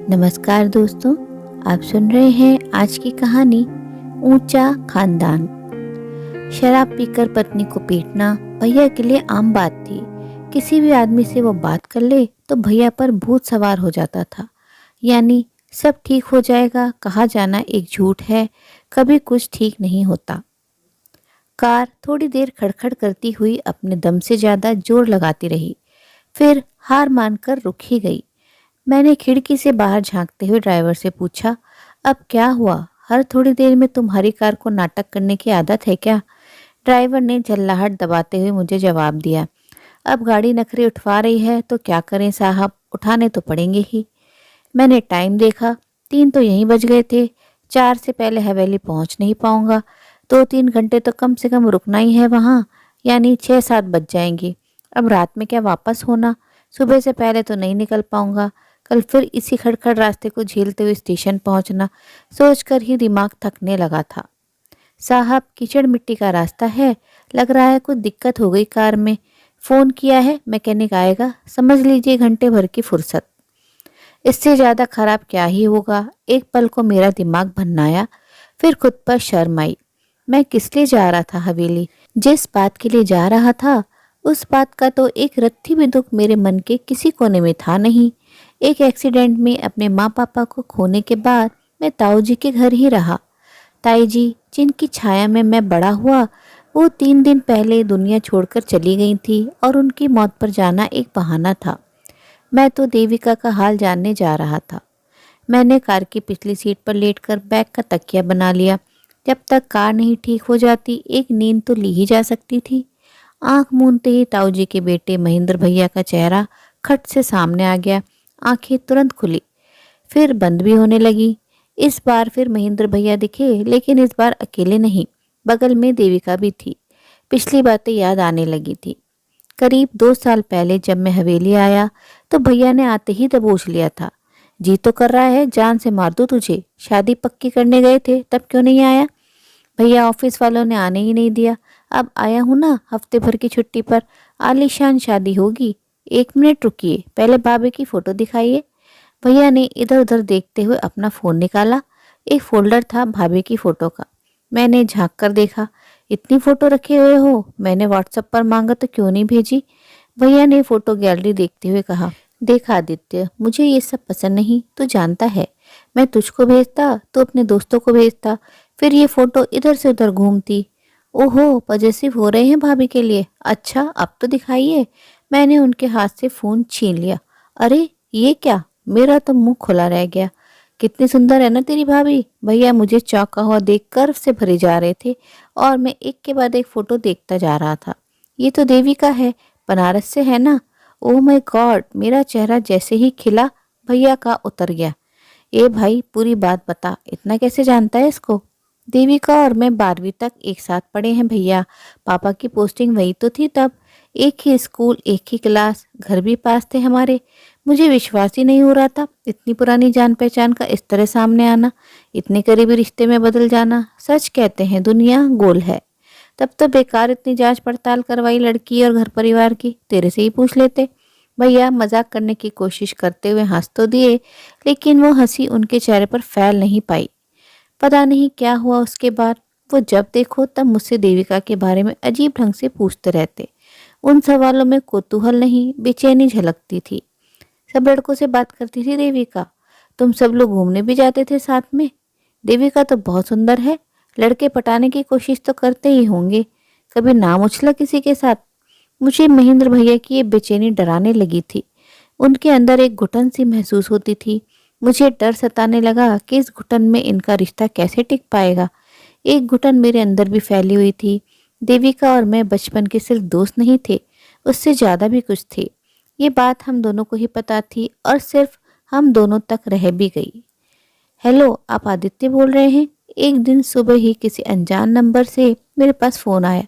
नमस्कार दोस्तों, आप सुन रहे हैं आज की कहानी ऊंचा खानदान। शराब पीकर पत्नी को पीटना भैया के लिए आम बात थी। किसी भी आदमी से वो बात कर ले तो भैया पर भूत सवार हो जाता था। यानी सब ठीक हो जाएगा कहा जाना एक झूठ है, कभी कुछ ठीक नहीं होता। कार थोड़ी देर खड़खड़ करती हुई अपने दम से ज्यादा जोर लगाती रही, फिर हार मानकर रुक ही गई। मैंने खिड़की से बाहर झांकते हुए ड्राइवर से पूछा, अब क्या हुआ? हर थोड़ी देर में तुम्हारी कार को नाटक करने की आदत है क्या? ड्राइवर ने झल्लाहट दबाते हुए मुझे जवाब दिया, अब गाड़ी नखरे उठवा रही है तो क्या करें साहब, उठाने तो पड़ेंगे ही। मैंने टाइम देखा, 3 तो यहीं बज गए थे। 4 से पहले हवेली पहुंच नहीं पाऊंगा। 2-3 घंटे तो कम से कम रुकना ही है वहाँ, यानी 6-7 बज जाएंगे। अब रात में क्या वापस होना? सुबह से पहले तो नहीं निकल पाऊंगा। कल फिर इसी खड़खड़ रास्ते को झेलते हुए स्टेशन पहुंचना, सोचकर ही दिमाग थकने लगा था। साहब, कीचड़ मिट्टी का रास्ता है, लग रहा है कुछ दिक्कत हो गई कार में। फोन किया है, मैकेनिक आएगा, समझ लीजिए घंटे भर की फुर्सत। इससे ज्यादा खराब क्या ही होगा। एक पल को मेरा दिमाग भन्नाया, फिर खुद पर शर्म आई। मैं किस लिए जा रहा था हवेली? जिस बात के लिए जा रहा था उस बात का तो एक रत्ती भी दुख मेरे मन के किसी कोने में था नहीं। एक एक्सीडेंट में अपने माँ पापा को खोने के बाद मैं ताऊ जी के घर ही रहा। ताई जी, जिनकी छाया में मैं बड़ा हुआ, वो 3 दिन पहले दुनिया छोड़कर चली गई थी और उनकी मौत पर जाना एक बहाना था। मैं तो देविका का हाल जानने जा रहा था। मैंने कार की पिछली सीट पर लेटकर बैग का तकिया बना लिया। जब तक कार नहीं ठीक हो जाती एक नींद तो ली ही जा सकती थी। आंख मूंदते ही ताऊ जी के बेटे महेंद्र भैया का चेहरा खट से सामने आ गया। आंखें तुरंत खुली, फिर बंद भी होने लगी। इस बार फिर महेंद्र भैया दिखे, लेकिन इस बार अकेले नहीं, बगल में देविका भी थी। पिछली बातें याद आने लगी थी। करीब 2 साल पहले जब मैं हवेली आया तो भैया ने आते ही दबोच लिया था। जी तो कर रहा है जान से मार दूं तुझे। शादी पक्की करने गए थे तब क्यों नहीं आया? भैया, ऑफिस वालों ने आने ही नहीं दिया। अब आया हूं ना हफ्ते भर की छुट्टी पर। आलीशान शादी होगी। 1 मिनट रुकिए, पहले भाभी की फोटो दिखाइए। भैया ने इधर उधर देखते हुए अपना फोन निकाला। एक फोल्डर था भाभी की फोटो का। मैंने झांक कर देखा। इतनी फोटो रखे हुए हो? मैंने व्हाट्सएप पर मांगा तो क्यों नहीं भेजी? भैया ने फोटो गैलरी देखते हुए कहा, देख आदित्य, मुझे ये सब पसंद नहीं, तू जानता है। मैं तुझको भेजता तो अपने दोस्तों को भेजता, फिर ये फोटो इधर से उधर घूमती। ओहो, पजेसिव हो रहे हैं भाभी के लिए। अच्छा, अब तो दिखाइए। मैंने उनके हाथ से फोन छीन लिया। अरे ये क्या? मेरा तो मुंह खुला रह गया। कितनी सुंदर है ना तेरी भाभी। भैया मुझे चौंका हुआ देख गर्व से भरे जा रहे थे और मैं एक के बाद एक फोटो देखता जा रहा था। ये तो देविका है, बनारस से है ना? ओह माय गॉड, मेरा चेहरा जैसे ही खिला भैया का उतर गया। ए भाई, पूरी बात बता, इतना कैसे जानता है इसको? देविका और मैं 12वीं तक एक साथ पढ़े हैं भैया। पापा की पोस्टिंग वही तो थी तब। एक ही स्कूल, एक ही क्लास, घर भी पास थे हमारे। मुझे विश्वास ही नहीं हो रहा था, इतनी पुरानी जान पहचान का इस तरह सामने आना, इतने करीबी रिश्ते में बदल जाना। सच कहते हैं दुनिया गोल है। तब तो बेकार इतनी जांच पड़ताल करवाई लड़की और घर परिवार की, तेरे से ही पूछ लेते। भैया मजाक करने की कोशिश करते हुए हंस तो दिए, लेकिन वो हंसी उनके चेहरे पर फैल नहीं पाई। पता नहीं क्या हुआ उसके बाद। वो जब देखो तब मुझसे देविका के बारे में अजीब ढंग से पूछते रहते। उन सवालों में कौतूहल नहीं, बेचैनी झलकती थी। सब लड़कों से बात करती थी देविका। तुम सब लोग घूमने भी जाते थे साथ में? देविका तो बहुत सुंदर है, लड़के पटाने की कोशिश तो करते ही होंगे। कभी नाम उछला किसी के साथ? मुझे महेंद्र भैया की ये बेचैनी डराने लगी थी। उनके अंदर एक घुटन सी महसूस होती थी। मुझे डर सताने लगा कि इस घुटन में इनका रिश्ता कैसे टिक पाएगा। एक घुटन मेरे अंदर भी फैली हुई थी। देविका और मैं बचपन के सिर्फ दोस्त नहीं थे, उससे ज्यादा भी कुछ थे। ये बात हम दोनों को ही पता थी और सिर्फ हम दोनों तक रह भी गई। हेलो, आप आदित्य बोल रहे हैं? एक दिन सुबह ही किसी अनजान नंबर से मेरे पास फोन आया।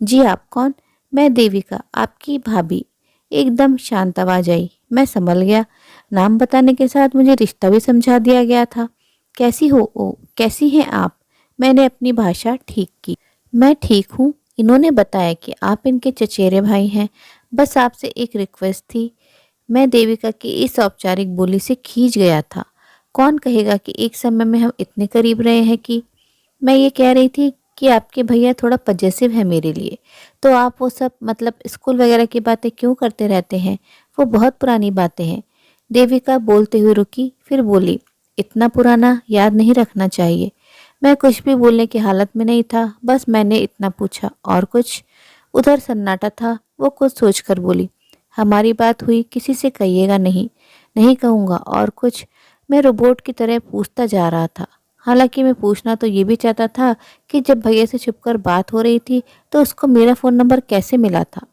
जी, आप कौन? मैं देविका, आपकी भाभी। एकदम शांत आवाज आई। मैं संभल गया। नाम बताने के साथ मुझे रिश्ता भी समझा दिया गया था। कैसी हो? ओ, कैसी हैं आप? मैंने अपनी भाषा ठीक की। मैं ठीक हूँ। इन्होंने बताया कि आप इनके चचेरे भाई हैं। बस आपसे एक रिक्वेस्ट थी। मैं देविका की इस औपचारिक बोली से खींच गया था। कौन कहेगा कि एक समय में हम इतने करीब रहे हैं कि मैं ये कह रही थी कि आपके भैया थोड़ा पजेसिव है मेरे लिए, तो आप वो सब मतलब स्कूल वगैरह की बातें क्यों करते रहते हैं? वो बहुत पुरानी बातें हैं। देविका बोलते हुए रुकी, फिर बोली, इतना पुराना याद नहीं रखना चाहिए। मैं कुछ भी बोलने की हालत में नहीं था, बस मैंने इतना पूछा, और कुछ? उधर सन्नाटा था। वो कुछ सोचकर बोली, हमारी बात हुई, किसी से कहिएगा नहीं। नहीं कहूँगा, और कुछ? मैं रोबोट की तरह पूछता जा रहा था। हालांकि मैं पूछना तो ये भी चाहता था कि जब भैया से छुपकर बात हो रही थी तो उसको मेरा फ़ोन नंबर कैसे मिला था।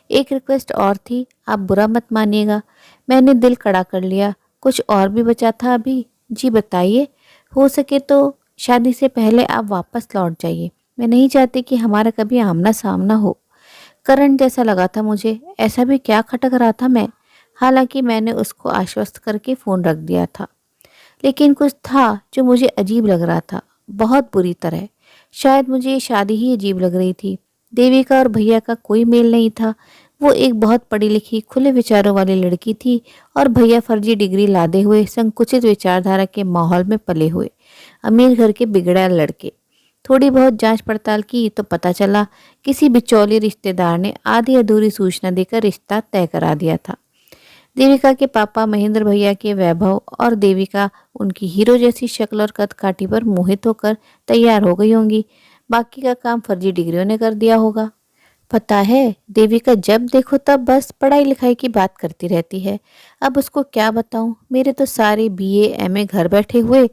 एक रिक्वेस्ट और थी, आप बुरा मत मानिएगा। मैंने दिल कड़ा कर लिया। कुछ और भी बचा था अभी? जी बताइए। हो सके तो शादी से पहले आप वापस लौट जाइए। मैं नहीं चाहती कि हमारा कभी आमना सामना हो। करंट जैसा लगा था मुझे। ऐसा भी क्या खटक रहा था मैं? हालांकि मैंने उसको आश्वस्त करके फ़ोन रख दिया था, लेकिन कुछ था जो मुझे अजीब लग रहा था, बहुत बुरी तरह। शायद मुझे ये शादी ही अजीब लग रही थी। देविका और भैया का कोई मेल नहीं था। वो एक बहुत पढ़ी लिखी खुले विचारों वाली लड़की थी और भैया फर्जी डिग्री लादे हुए संकुचित विचारधारा के माहौल में पले हुए अमीर घर के बिगड़ैल लड़के। थोड़ी बहुत जांच पड़ताल की तो पता चला किसी बिचौलिए रिश्तेदार ने आधी अधूरी सूचना देकर रिश्ता तय करा दिया था। देविका के पापा महेंद्र भैया के वैभव और देविका उनकी हीरो जैसी शक्ल और कद काठी पर मोहित होकर तैयार हो गई होंगी। बाकी का काम फर्जी डिग्रियों ने कर दिया होगा। पता है, देविका जब देखो तब बस पढ़ाई लिखाई की बात करती रहती है। अब उसको क्या बताऊं? मेरे तो सारे बीए एमए घर बैठे हुए।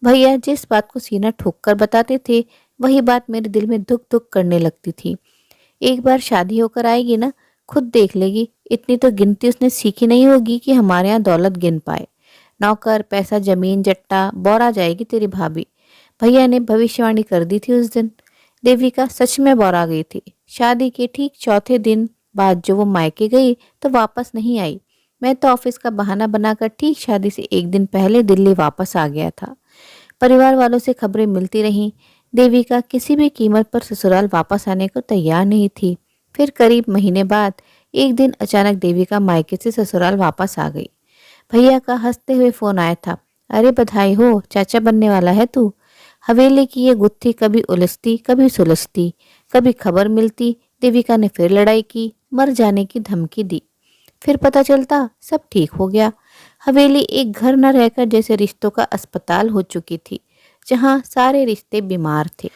भैया जिस बात को सीना ठोक कर बताते थे, वही बात मेरे दिल में दुख दुख करने लगती थी। एक बार शादी होकर आएगी ना, खुद देख लेगी। इतनी तो गिनती उसने सीखी नहीं होगी कि हमारे यहाँ दौलत गिन पाए। नौकर, पैसा, जमीन, जट्टा, बौरा जाएगी तेरी भाभी। भैया ने भविष्यवाणी कर दी थी उस दिन। देविका सच में बौरा गई थी। शादी के ठीक चौथे दिन बाद जो वो मायके गई तो वापस नहीं आई। मैं तो ऑफिस का बहाना बनाकर ठीक शादी से एक दिन पहले दिल्ली वापस आ गया था। परिवार वालों से खबरें मिलती रहीं। देविका किसी भी कीमत पर ससुराल वापस आने को तैयार नहीं थी। फिर करीब महीने बाद एक दिन अचानक देविका मायके से ससुराल वापस आ गई। भैया का हंसते हुए फोन आया था। अरे बधाई हो, चाचा बनने वाला है तू। हवेली की ये गुत्थी कभी उलझती कभी सुलझती, कभी खबर मिलती देविका ने फिर लड़ाई की, मर जाने की धमकी दी। फिर पता चलता सब ठीक हो गया। हवेली एक घर न रहकर जैसे रिश्तों का अस्पताल हो चुकी थी, जहां सारे रिश्ते बीमार थे।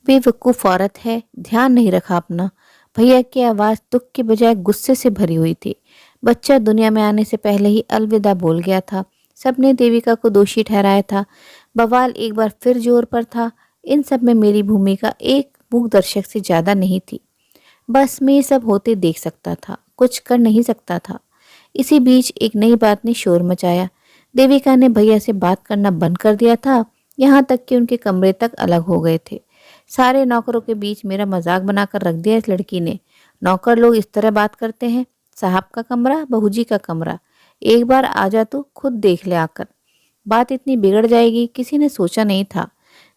बेवकूफ औरत है, ध्यान नहीं रखा अपना। भैया की आवाज़ दुख के बजाय गुस्से से भरी हुई थी। बच्चा दुनिया में आने से पहले ही अलविदा बोल गया था। सबने देविका को दोषी ठहराया था। बवाल एक बार फिर जोर पर था। इन सब में मेरी भूमिका एक मूक दर्शक से ज़्यादा नहीं थी। बस मैं ये सब होते देख सकता था, कुछ कर नहीं सकता था। इसी बीच एक नई बात ने शोर मचाया। देविका ने भैया से बात करना बंद कर दिया था, यहाँ तक कि उनके कमरे तक अलग हो गए थे। सारे नौकरों के बीच मेरा मजाक बनाकर रख दिया इस लड़की ने। नौकर लोग इस तरह बात करते हैं? साहब का कमरा, बहू जी का कमरा। एक बार आ जा तो खुद देख ले आकर। बात इतनी बिगड़ जाएगी किसी ने सोचा नहीं था।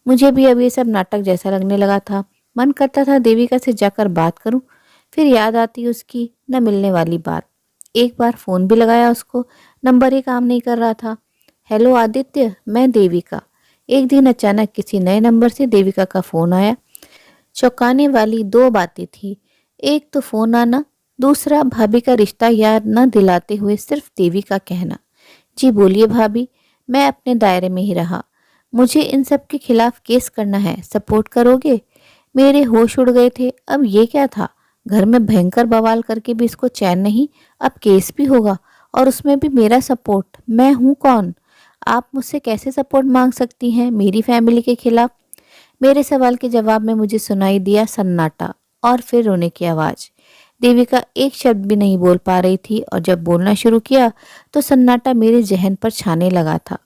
मुझे भी अब ये सब नाटक जैसा लगने लगा था। मन करता था देविका से जाकर बात करूं, फिर याद आती उसकी न मिलने वाली बात। एक बार फोन भी लगाया उसको, नंबर ही काम नहीं कर रहा था। हेलो आदित्य, मैं देविका। एक दिन अचानक किसी नए नंबर से देविका का फोन आया। चौंकाने वाली दो बातें थी। एक तो फोन आना, दूसरा भाभी का रिश्ता याद न दिलाते हुए सिर्फ देवी का कहना। जी बोलिए भाभी, मैं अपने दायरे में ही रहा। मुझे इन सब के खिलाफ केस करना है, सपोर्ट करोगे? मेरे होश उड़ गए थे। अब ये क्या था? घर में भयंकर बवाल करके भी इसको चैन नहीं, अब केस भी होगा, और उसमें भी मेरा सपोर्ट। मैं हूँ कौन? आप मुझसे कैसे सपोर्ट मांग सकती हैं मेरी फैमिली के खिलाफ? मेरे सवाल के जवाब में मुझे सुनाई दिया सन्नाटा और फिर रोने की आवाज़। देविका एक शब्द भी नहीं बोल पा रही थी, और जब बोलना शुरू किया तो सन्नाटा मेरे जहन पर छाने लगा था।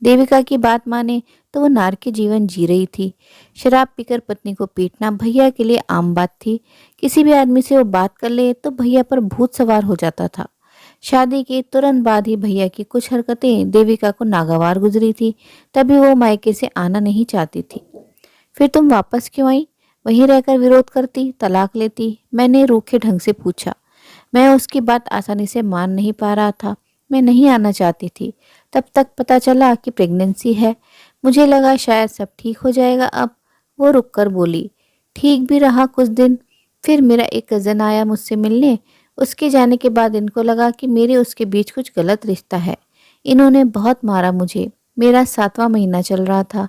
देविका की बात माने तो वो नार के जीवन जी रही थी। शराब पीकर पत्नी को पीटना भैया के लिए आम बात थी। किसी भी आदमी से वो बात कर ले तो भैया पर भूत सवार हो जाता था। शादी के तुरंत बाद ही भैया की कुछ हरकतें देविका को नागवार गुजरी थी, तभी वो मायके से आना नहीं चाहती थी। फिर तुम वापस क्यों आई? वहीं रहकर विरोध करती, तलाक लेती? मैंने रूखे ढंग से पूछा। मैं उसकी बात आसानी से मान नहीं पा रहा था। मैं नहीं आना चाहती थी, तब तक पता चला कि प्रेगनेंसी है। मुझे लगा शायद सब ठीक हो जाएगा अब। वो रुककर बोली, ठीक भी रहा कुछ दिन। फिर मेरा एक कज़न आया मुझसे मिलने। उसके जाने के बाद इनको लगा कि मेरे उसके बीच कुछ गलत रिश्ता है। इन्होंने बहुत मारा मुझे। मेरा 7वां महीना चल रहा था।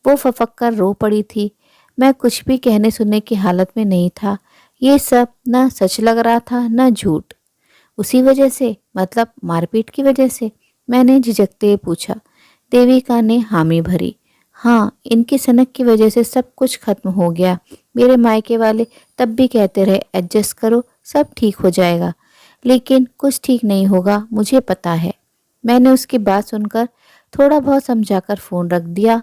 वो फपक कर रो पड़ी थी। मैं कुछ भी कहने सुनने की हालत में नहीं था। ये सब ना सच लग रहा था ना झूठ। उसी वजह से, मतलब मारपीट की वजह से? मैंने झिझकते हुए पूछा। देविका ने हामी भरी। हाँ, इनकी सनक की वजह से सब कुछ खत्म हो गया। मेरे मायके वाले तब भी कहते रहे एडजस्ट करो, सब ठीक हो जाएगा। लेकिन कुछ ठीक नहीं होगा, मुझे पता है। मैंने उसकी बात सुनकर थोड़ा बहुत समझाकर फ़ोन रख दिया।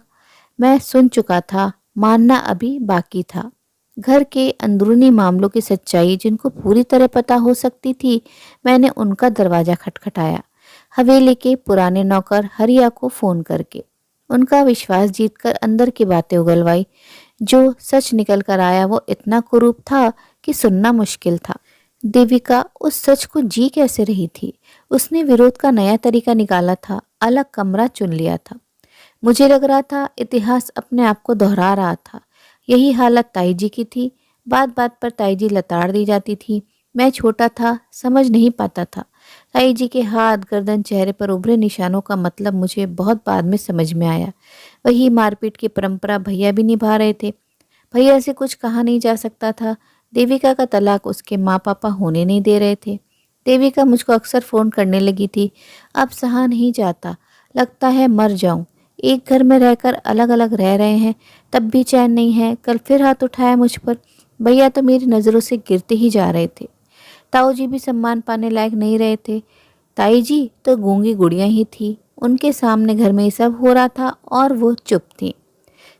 मैं सुन चुका था, मानना अभी बाकी था। घर के अंदरूनी मामलों की सच्चाई जिनको पूरी तरह पता हो सकती थी, मैंने उनका दरवाज़ा खटखटाया, हवेली के पुराने नौकर हरिया को फ़ोन करके। उनका विश्वास जीतकर अंदर की बातें उगलवाई। जो सच निकल कर आया वो इतना कुरूप था कि सुनना मुश्किल था। देविका उस सच को जी कैसे रही थी? उसने विरोध का नया तरीका निकाला था, अलग कमरा चुन लिया था। मुझे लग रहा था इतिहास अपने आप को दोहरा रहा था। यही हालत ताई जी की थी। बात बात पर ताई जी लताड़ दी जाती थी। मैं छोटा था, समझ नहीं पाता था। ताई जी के हाथ, गर्दन, चेहरे पर उभरे निशानों का मतलब मुझे बहुत बाद में समझ में आया। वही मारपीट की परंपरा भैया भी निभा रहे थे। भैया से कुछ कहा नहीं जा सकता था। देविका का तलाक उसके माँ पापा होने नहीं दे रहे थे। देविका मुझको अक्सर फ़ोन करने लगी थी। अब सहा नहीं जाता, लगता है मर जाऊं। एक घर में रहकर अलग अलग रह रहे हैं, तब भी चैन नहीं है। कल फिर हाथ उठाया मुझ पर। भैया तो मेरी नज़रों से गिरते ही जा रहे थे। ताऊ जी भी सम्मान पाने लायक नहीं रहे थे। ताई जी तो गूंगी गुड़िया ही थी। उनके सामने घर में ये सब हो रहा था और वो चुप थी।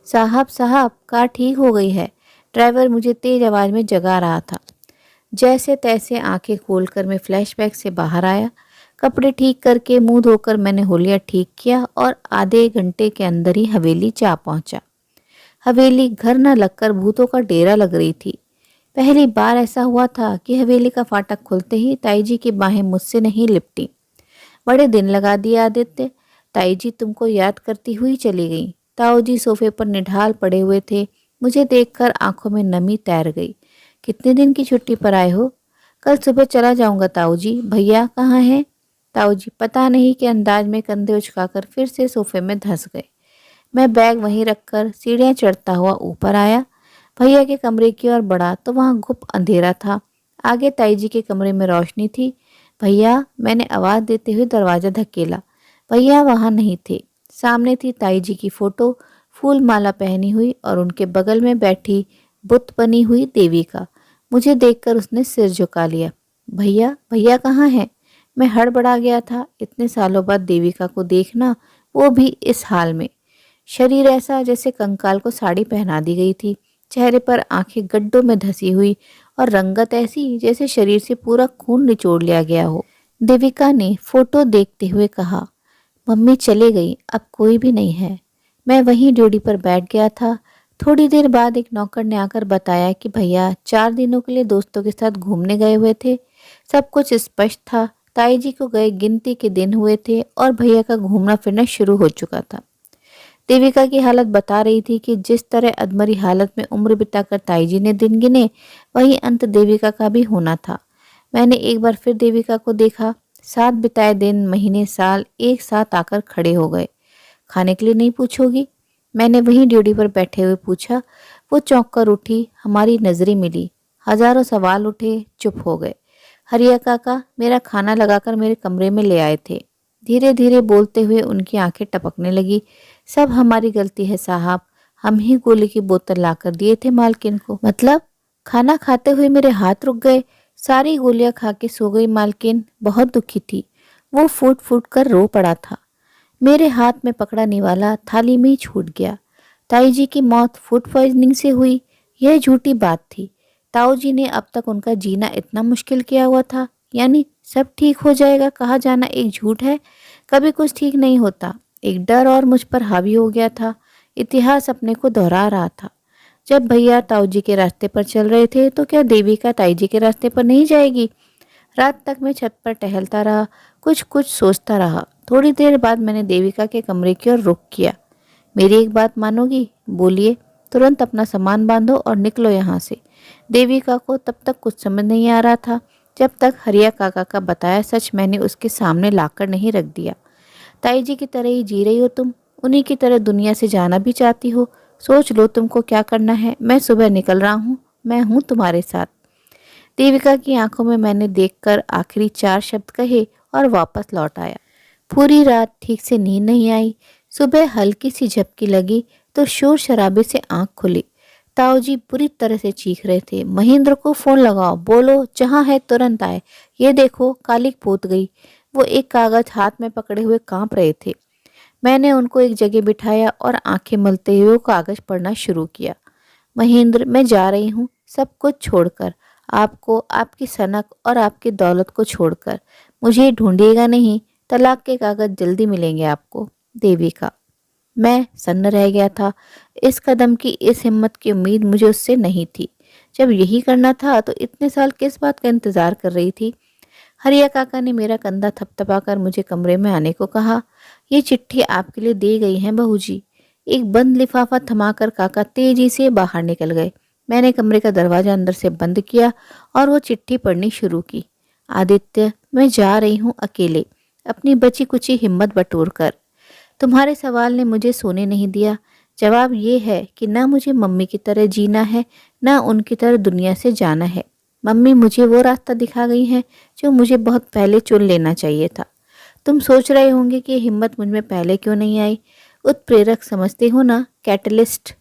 साहब साहब, कार ठीक हो गई है। ड्राइवर मुझे तेज आवाज़ में जगा रहा था। जैसे तैसे आंखें खोलकर मैं फ्लैशबैक से बाहर आया। कपड़े ठीक करके मुंह धोकर मैंने होलिया ठीक किया और आधे घंटे के अंदर ही हवेली जा पहुंचा। हवेली घर न लगकर भूतों का डेरा लग रही थी। पहली बार ऐसा हुआ था कि हवेली का फाटक खुलते ही ताई जी की बाहें मुझसे नहीं लिपटी। बड़े दिन लगा दिए आदित्य। ताई जी तुमको याद करती हुई चली गई। ताऊ जी सोफे पर निढाल पड़े हुए थे। मुझे देखकर आंखों में नमी तैर गई। कितने दिन की छुट्टी पर आए हो? कल सुबह चला जाऊंगा ताऊ जी। भैया कहाँ हैं? ताऊ जी पता नहीं के अंदाज में कंधे उचकाकर फिर से सोफे में धंस गए। मैं बैग वहीं रखकर सीढ़ियां चढ़ता हुआ ऊपर आया। भैया के कमरे की ओर बढ़ा तो वहां गुप अंधेरा था। आगे ताई जी के कमरे में रोशनी थी। भैया, मैंने आवाज़ देते हुए दरवाज़ा धकेला। भैया वहां नहीं थे। सामने थी ताई जी की फोटो, फूल माला पहनी हुई, और उनके बगल में बैठी बुत बनी हुई देविका। मुझे देखकर उसने सिर झुका लिया। भैया, भैया कहाँ हैं? मैं हड़बड़ा गया था। इतने सालों बाद देविका को देखना, वो भी इस हाल में। शरीर ऐसा जैसे कंकाल को साड़ी पहना दी गई थी। चेहरे पर आंखें गड्ढों में धसी हुई और रंगत ऐसी जैसे शरीर से पूरा खून निचोड़ लिया गया हो। देविका ने फोटो देखते हुए कहा, मम्मी चले गई, अब कोई भी नहीं है। मैं वहीं ड्यूटी पर बैठ गया था। थोड़ी देर बाद एक नौकर ने आकर बताया कि भैया 4 दिनों के लिए दोस्तों के साथ घूमने गए हुए थे। सब कुछ स्पष्ट था। ताई जी को गए गिनती के दिन हुए थे और भैया का घूमना फिरना शुरू हो चुका था। देविका की हालत बता रही थी कि जिस तरह अधमरी हालत में उम्र बिताकर ताई जी ने दिन गिने, वही अंत देविका का भी होना था। मैंने एक बार फिर देविका को देखा। साथ बिताए दिन, महीने, साल एक साथ आकर खड़े हो गए। खाने के लिए नहीं पूछोगी? मैंने वहीं ड्यूटी पर बैठे हुए पूछा। वो चौंक कर उठी। हमारी नजरें मिली। हजारों सवाल उठे, चुप हो गए। हरिया काका मेरा खाना लगाकर मेरे कमरे में ले आए थे। धीरे धीरे बोलते हुए उनकी आंखें टपकने लगी। सब हमारी गलती है साहब। हम ही गोली की बोतल लाकर दिए थे मालकिन को। मतलब? खाना खाते हुए मेरे हाथ रुक गए। सारी गोलियां खा के सो गई मालकिन। बहुत दुखी थी। वो फूट फूट कर रो पड़ा था। मेरे हाथ में पकड़ा निवाला थाली में ही छूट गया। ताई जी की मौत फूड पॉइजनिंग से हुई, यह झूठी बात थी। ताऊ जी ने अब तक उनका जीना इतना मुश्किल किया हुआ था। यानी सब ठीक हो जाएगा कहा जाना एक झूठ है। कभी कुछ ठीक नहीं होता। एक डर और मुझ पर हावी हो गया था। इतिहास अपने को दोहरा रहा था। जब भैया ताऊ जी के रास्ते पर चल रहे थे तो क्या देविका ताई जी के रास्ते पर नहीं जाएगी? रात तक मैं छत पर टहलता रहा, कुछ कुछ सोचता रहा। थोड़ी देर बाद मैंने देविका के कमरे की ओर रुख किया। मेरी एक बात मानोगी? बोलिए। तुरंत अपना सामान बांधो और निकलो यहाँ से। देविका को तब तक कुछ समझ नहीं आ रहा था जब तक हरिया काका का बताया सच मैंने उसके सामने लाकर नहीं रख दिया। ताई जी की तरह ही जी रही हो तुम, उन्हीं की तरह दुनिया से जाना भी चाहती हो। सोच लो तुमको क्या करना है। मैं सुबह निकल रहा हूँ, मैं हूँ तुम्हारे साथ। देविका की आंखों में मैंने देखकर आखिरी 4 शब्द कहे और वापस लौट आया। पूरी रात ठीक से नींद नहीं आई। सुबह हल्की सी झपकी लगी तो शोर शराबे से आंख खुली। ताऊ जी बुरी तरह से चीख रहे थे, महेंद्र को फोन लगाओ, बोलो जहां है तुरंत आए। ये देखो कालिक पोत गई। वो एक कागज हाथ में पकड़े हुए कांप रहे थे। मैंने उनको एक जगह बिठाया और आंखें मलते हुए वो कागज पढ़ना शुरू किया। महेंद्र, मैं जा रही हूँ सब कुछ छोड़कर, आपको, आपकी सनक और आपकी दौलत को छोड़कर। मुझे ढूंढिएगा नहीं, तलाक के कागज जल्दी मिलेंगे आपको। देविका। मैं सन्न रह गया था। इस कदम की, इस हिम्मत की उम्मीद मुझे उससे नहीं थी। जब यही करना था तो इतने साल किस बात का इंतजार कर रही थी? हरिया काका ने मेरा कंधा थपथपाकर मुझे कमरे में आने को कहा। ये चिट्ठी आपके लिए दी गई है बहू जी। एक बंद लिफाफा थमाकर काका तेजी से बाहर निकल गए। मैंने कमरे का दरवाजा अंदर से बंद किया और वो चिट्ठी पढ़नी शुरू की। आदित्य, मैं जा रही हूँ अकेले, अपनी बची कुची हिम्मत बटोर कर। तुम्हारे सवाल ने मुझे सोने नहीं दिया। जवाब ये है कि ना मुझे मम्मी की तरह जीना है, ना उनकी तरह दुनिया से जाना है। मम्मी मुझे वो रास्ता दिखा गई है जो मुझे बहुत पहले चुन लेना चाहिए था। तुम सोच रहे होंगे कि ये हिम्मत मुझ में पहले क्यों नहीं आई। उत्प्रेरक समझते हो ना, कैटलिस्ट।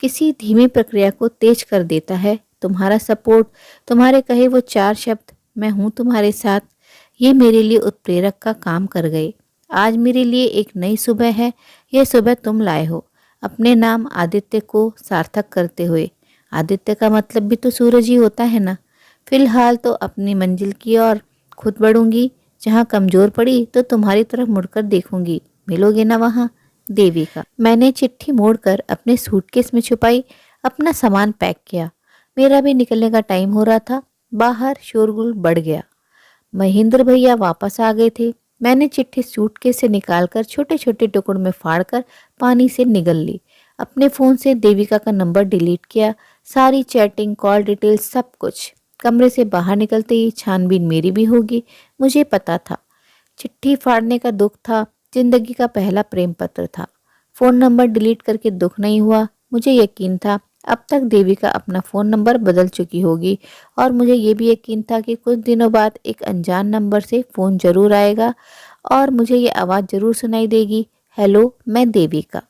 किसी धीमी प्रक्रिया को तेज कर देता है। तुम्हारा सपोर्ट, तुम्हारे कहे वो 4 शब्द, मैं हूँ तुम्हारे साथ, ये मेरे लिए उत्प्रेरक का काम कर गए। आज मेरे लिए एक नई सुबह है। यह सुबह तुम लाए हो, अपने नाम आदित्य को सार्थक करते हुए। आदित्य का मतलब भी तो सूरज ही होता है ना। फिलहाल तो अपनी मंजिल की ओर खुद बढ़ूंगी। जहाँ कमजोर पड़ी तो तुम्हारी तरफ मुड़कर देखूंगी, मिलोगे ना वहाँ। देविका। मैंने चिट्ठी मोड़कर अपने सूटकेस में छुपाई, अपना सामान पैक किया। मेरा भी निकलने का टाइम हो रहा था। बाहर शोरगुल बढ़ गया। महेंद्र भैया वापस आ गए थे। मैंने चिट्ठी सूटकेस से निकालकर छोटे छोटे टुकड़ों में फाड़कर पानी से निगल ली। अपने फ़ोन से देविका का नंबर डिलीट किया, सारी चैटिंग, कॉल डिटेल्स, सब कुछ। कमरे से बाहर निकलते ही छानबीन मेरी भी होगी, मुझे पता था। चिट्ठी फाड़ने का दुख था, जिंदगी का पहला प्रेम पत्र था। फ़ोन नंबर डिलीट करके दुख नहीं हुआ। मुझे यकीन था अब तक देविका अपना फ़ोन नंबर बदल चुकी होगी और मुझे ये भी यकीन था कि कुछ दिनों बाद एक अनजान नंबर से फ़ोन ज़रूर आएगा और मुझे ये आवाज़ ज़रूर सुनाई देगी, हेलो, मैं देविका।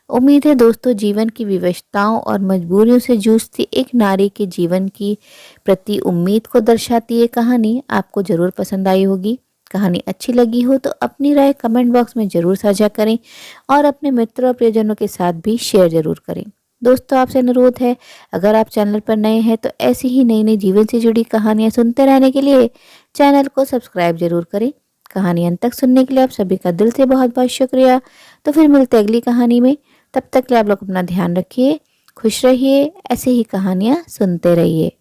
उम्मीद है दोस्तों, जीवन की विवशताओं और मजबूरियों से जूझती एक नारी के जीवन की प्रति उम्मीद को दर्शाती ये कहानी आपको ज़रूर पसंद आई होगी। कहानी अच्छी लगी हो तो अपनी राय कमेंट बॉक्स में ज़रूर साझा करें और अपने मित्रों और प्रियजनों के साथ भी शेयर ज़रूर करें। दोस्तों, आपसे अनुरोध है, अगर आप चैनल पर नए हैं तो ऐसी ही नई नई जीवन से जुड़ी कहानियाँ सुनते रहने के लिए चैनल को सब्सक्राइब जरूर करें। कहानी अंत तक सुनने के लिए आप सभी का दिल से बहुत बहुत शुक्रिया। तो फिर मिलते अगली कहानी में। तब तक के लिए आप लोग अपना ध्यान रखिए, खुश रहिए, ऐसे ही कहानियाँ सुनते रहिए।